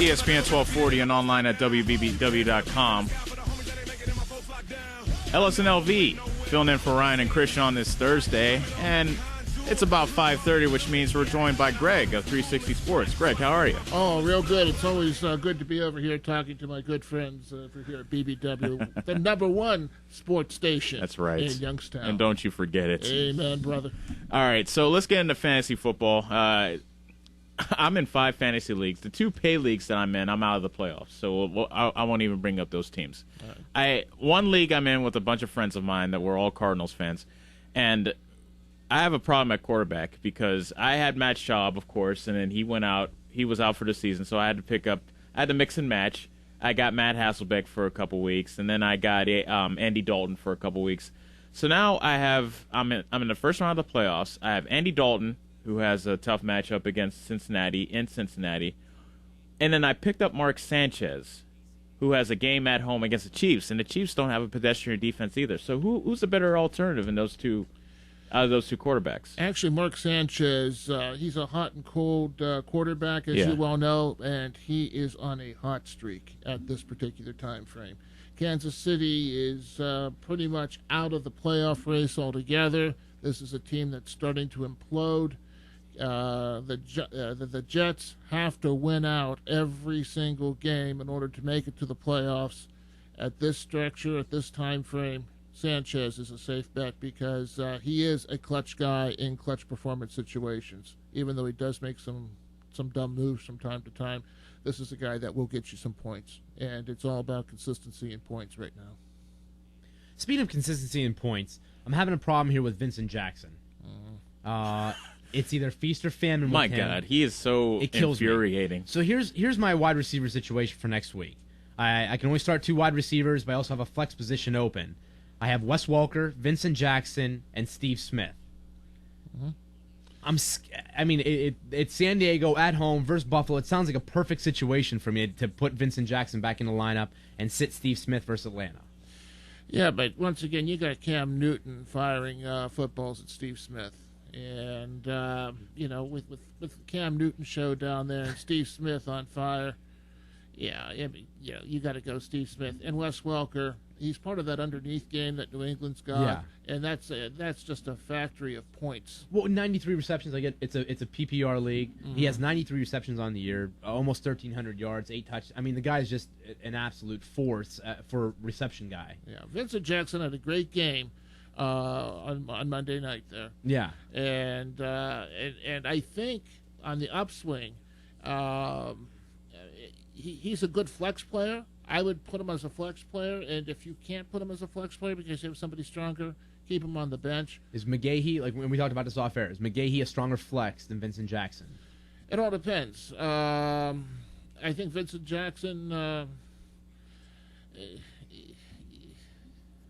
ESPN 1240 and online at WBBW.com. LSNLV filling in for Ryan and Christian on this Thursday, and it's about 5:30, which means we're joined by Greg of 360 Sports. Greg, how are you? Oh, real good. It's always good to be over here talking to my good friends over here at BBW, the number one sports station. That's right. In Youngstown. And don't you forget it. Amen, brother. All right, so let's get into fantasy football. I'm in 5 fantasy leagues. The 2 pay leagues that I'm in, I'm out of the playoffs, so I won't even bring up those teams. Right. One league I'm in with a bunch of friends of mine that were all Cardinals fans, and I have a problem at quarterback because I had Matt Schaub, of course, and then he went out. He was out for the season, so I had to mix and match. I got Matt Hasselbeck for a couple weeks, and then I got Andy Dalton for a couple weeks. So now I'm in the first round of the playoffs. I have Andy Dalton, who has a tough matchup against Cincinnati in Cincinnati. And then I picked up Mark Sanchez, who has a game at home against the Chiefs, and the Chiefs don't have a pedestrian defense either. So who's a better alternative in those two quarterbacks? Actually, Mark Sanchez, he's a hot and cold quarterback, as you well know, and he is on a hot streak at this particular time frame. Kansas City is pretty much out of the playoff race altogether. This is a team that's starting to implode. The Jets have to win out every single game in order to make it to the playoffs. At this structure, at this time frame, Sanchez is a safe bet because he is a clutch guy in clutch performance situations. Even though he does make some dumb moves from time to time, this is a guy that will get you some points. And it's all about consistency in points right now. Speaking of consistency in points, I'm having a problem here with Vincent Jackson. It's either feast or famine with My him. God, he is so infuriating. Me. So here's my wide receiver situation for next week. I can only start 2 wide receivers, but I also have a flex position open. I have Wes Welker, Vincent Jackson, and Steve Smith. Mm-hmm. It's San Diego at home versus Buffalo. It sounds like a perfect situation for me to put Vincent Jackson back in the lineup and sit Steve Smith versus Atlanta. Yeah, but once again, you got Cam Newton firing footballs at Steve Smith. And, with Cam Newton show down there and Steve Smith on fire, you got to go Steve Smith. And Wes Welker, he's part of that underneath game that New England's got. Yeah. And that's just a factory of points. Well, 93 receptions. I get it's a PPR league. Mm-hmm. He has 93 receptions on the year, almost 1,300 yards, 8 touchdowns. I mean, the guy's just an absolute force for a reception guy. Yeah, Vincent Jackson had a great game on Monday night there. Yeah, and I think on the upswing, he's a good flex player. I would put him as a flex player, and if you can't put him as a flex player because you have somebody stronger, keep him on the bench. Is McGahee, like when we talked about this off air, is McGahee a stronger flex than Vincent Jackson? It all depends. I think Vincent Jackson,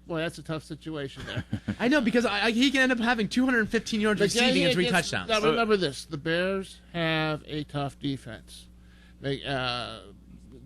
boy, that's a tough situation there. I know, because he can end up having 215 yards receiving and 3 touchdowns. Now, remember this. The Bears have a tough defense.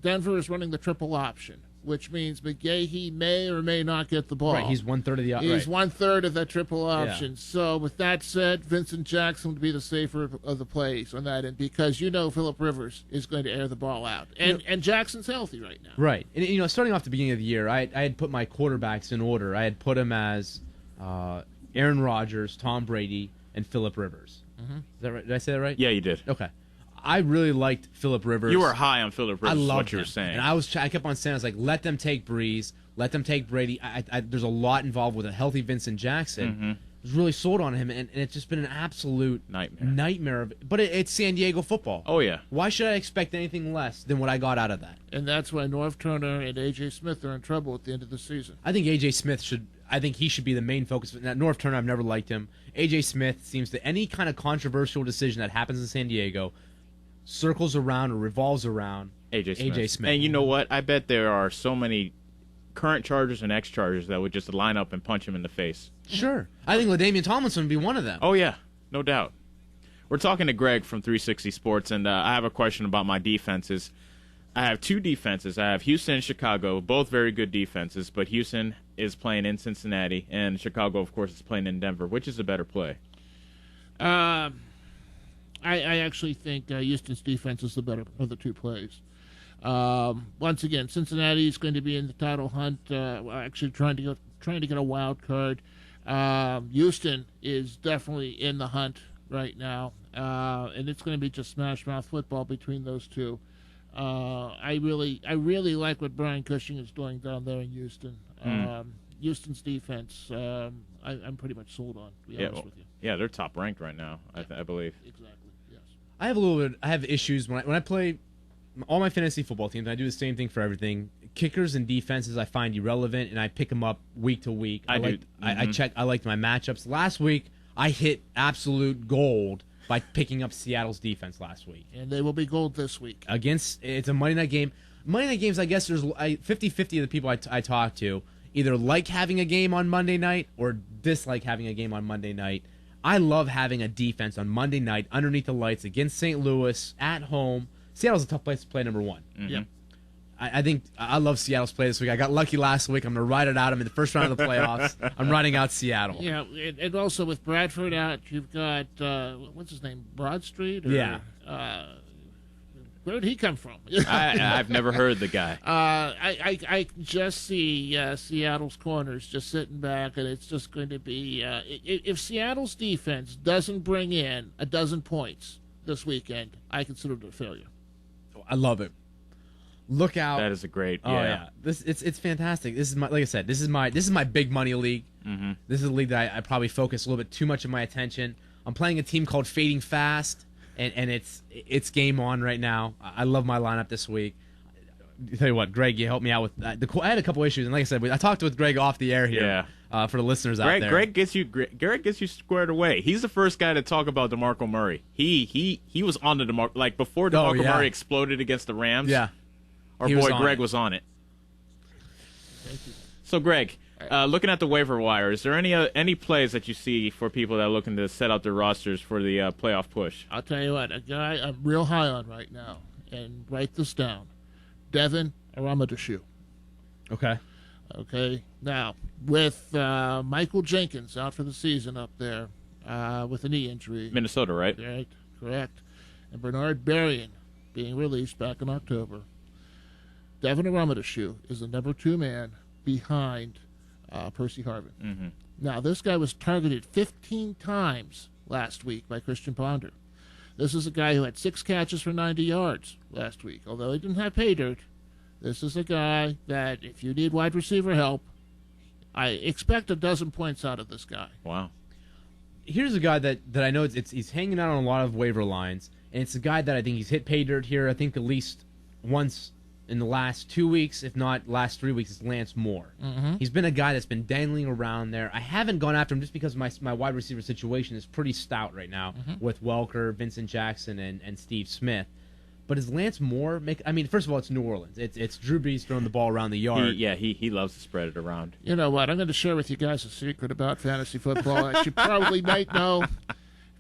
Denver is running the triple option, which means McGahee may or may not get the ball. Right, he's 1/3 of the option. He's 1/3 of that triple option. Yeah. So with that said, Vincent Jackson would be the safer of the plays on that end because Phillip Rivers is going to air the ball out. And Jackson's healthy right now. Right. And, starting off the beginning of the year, I had put my quarterbacks in order. I had put him as Aaron Rodgers, Tom Brady, and Phillip Rivers. Mm-hmm. Is that right? Did I say that right? Yeah, you did. Okay. I really liked Phillip Rivers. You were high on Phillip Rivers, is what you were saying. And I kept on saying, I was like, let them take Breeze, let them take Brady. There's a lot involved with a healthy Vincent Jackson. Mm-hmm. I was really sold on him, and it's just been an absolute nightmare. But it's San Diego football. Oh, yeah. Why should I expect anything less than what I got out of that? And that's why Norv Turner and A.J. Smith are in trouble at the end of the season. I think A.J. Smith should be the main focus. Now, Norv Turner, I've never liked him. A.J. Smith seems to, any kind of controversial decision that happens in San Diego, circles around or revolves around A.J. Smith. And you know what? I bet there are so many current Chargers and ex-Chargers that would just line up and punch him in the face. Sure. I think LaDainian Tomlinson would be one of them. Oh, yeah. No doubt. We're talking to Greg from 360 Sports, and I have a question about my defenses. I have 2 defenses. I have Houston and Chicago, both very good defenses, but Houston is playing in Cincinnati, and Chicago, of course, is playing in Denver. Which is a better play? I actually think Houston's defense is the better of the 2 plays. Once again, Cincinnati is going to be in the title hunt, actually trying to get a wild card. Houston is definitely in the hunt right now, and it's going to be just smash mouth football between those two. I really like what Brian Cushing is doing down there in Houston. Houston's defense, I'm pretty much sold on, to be honest with you. Yeah, they're top ranked right now, I believe. Exactly. Yes. I have issues when I play all my fantasy football teams. I do the same thing for everything. Kickers and defenses I find irrelevant, and I pick them up week to week. I liked my matchups. Last week, I hit absolute gold by picking up Seattle's defense last week. And they will be gold this week. It's a Monday night game. Monday night games, I guess there's 50-50 of the people I talk to either like having a game on Monday night or dislike having a game on Monday night. I love having a defense on Monday night underneath the lights against St. Louis at home. Seattle's a tough place to play, number one. Mm-hmm. Yep. I think I love Seattle's play this week. I got lucky last week. I'm going to ride it out. I'm in the first round of the playoffs. I'm riding out Seattle. Yeah, and also with Bradford out, you've got, what's his name, Broadstreet? Yeah. Where did he come from? I've never heard the guy. I just see Seattle's corners just sitting back, and it's just going to be if Seattle's defense doesn't bring in a dozen points this weekend, I consider it a failure. I love it. Look out! That is a great. Oh yeah, it's fantastic. This is my, like I said, this is my big money league. Mm-hmm. This is a league that I probably focus a little bit too much of my attention. I'm playing a team called Fading Fast, and it's game on right now. I love my lineup this week. I tell you what, Greg, you helped me out with that. I had a couple issues, and like I said, I talked with Greg off the air here. Yeah. For the listeners out there. Greg gets you squared away. He's the first guy to talk about DeMarco Murray. He was on the DeMarco, like before DeMarco Murray exploded against the Rams. Yeah. Our boy Greg was on it. Thank you. So, Greg, looking at the waiver wire, is there any plays that you see for people that are looking to set out their rosters for the playoff push? I'll tell you what, a guy I'm real high on right now, and write this down, Devin Aramadashu. Okay. Now, with Michael Jenkins out for the season up there with a knee injury. Minnesota, right? Right, correct. And Bernard Berrien being released back in October. Devin Aramadashu is the number 2 man behind Percy Harvin. Mm-hmm. Now, this guy was targeted 15 times last week by Christian Ponder. This is a guy who had 6 catches for 90 yards last week. Although he didn't have pay dirt, this is a guy that if you need wide receiver help, I expect a dozen points out of this guy. Wow. Here's a guy that I know he's hanging out on a lot of waiver lines, and it's a guy that I think he's hit pay dirt here, I think at least once in the last 2 weeks, if not last 3 weeks, is Lance Moore. Mm-hmm. He's been a guy that's been dangling around there. I haven't gone after him just because my wide receiver situation is pretty stout right now with Welker, Vincent Jackson, and Steve Smith. But is Lance Moore first of all, it's New Orleans. It's Drew Brees throwing the ball around the yard. He loves to spread it around. You know what? I'm going to share with you guys a secret about fantasy football that you probably might know.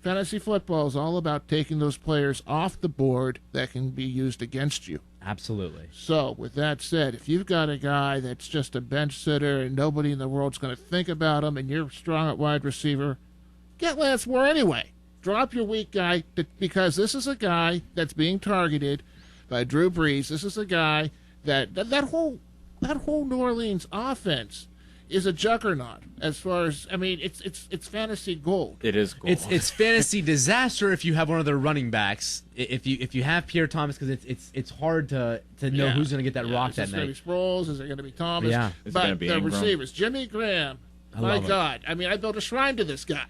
Fantasy football is all about taking those players off the board that can be used against you. Absolutely. So, with that said, if you've got a guy that's just a bench sitter and nobody in the world's going to think about him and you're strong at wide receiver, get Lance Moore anyway. Drop your weak guy because this is a guy that's being targeted by Drew Brees. This is a guy that whole New Orleans offense is a juggernaut as far as it's fantasy gold. It is gold. It's fantasy disaster if you have one of their running backs. If you have Pierre Thomas, because it's hard to know who's going to get that rock that night. Is it going to be Sproles? Is it going to be Thomas? Yeah, it's going to be Ingram. Receivers, Jimmy Graham. My God, I built a shrine to this guy.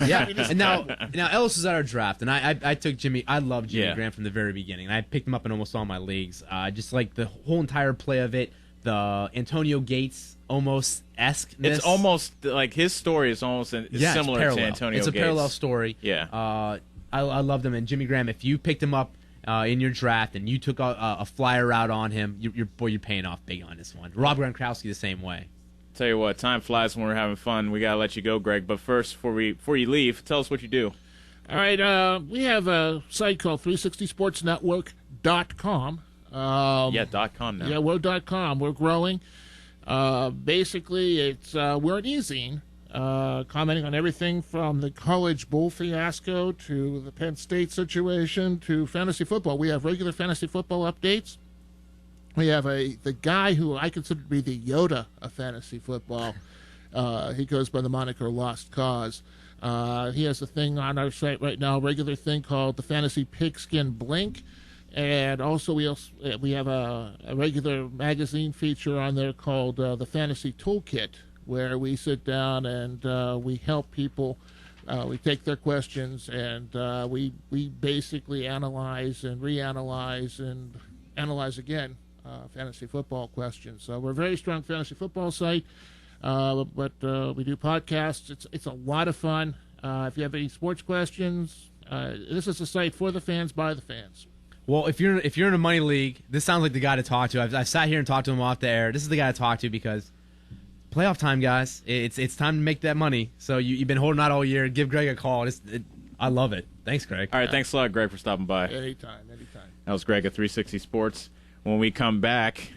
Yeah, and now Ellis is at our draft, and I took Jimmy. I love Jimmy Graham from the very beginning, and I picked him up in almost all my leagues. Just like the whole entire play of it, the Antonio Gates almost esque. It's almost like his story is almost similar to Antonio Gates. It's a parallel story. Yeah. I loved him, and Jimmy Graham. If you picked him up in your draft and you took a flyer out on him, you're paying off big on this one. Rob Gronkowski the same way. Tell you what, time flies when we're having fun. We gotta let you go, Greg. But first, before you leave, tell us what you do. All right, we have a site called 360sportsnetwork.com. .com now. Yeah, we're .com. We're growing. Basically, it's we're an e-zine, commenting on everything from the college bowl fiasco to the Penn State situation to fantasy football. We have regular fantasy football updates. We have the guy who I consider to be the Yoda of fantasy football. He goes by the moniker Lost Cause. He has a thing on our site right now, a regular thing called the Fantasy Pigskin Blink. And also we have a regular magazine feature on there called the Fantasy Toolkit, where we sit down and we help people. We take their questions and we basically analyze and reanalyze and analyze again fantasy football questions. So we're a very strong fantasy football site, but we do podcasts. It's a lot of fun. If you have any sports questions, this is a site for the fans, by the fans. Well, if you're in a money league, this sounds like the guy to talk to. I've sat here and talked to him off the air. This is the guy to talk to because playoff time, guys. It's time to make that money. So you've been holding out all year. Give Greg a call. I love it. Thanks, Greg. All right, thanks a lot, Greg, for stopping by. Anytime. That was Greg at 360 Sports. When we come back,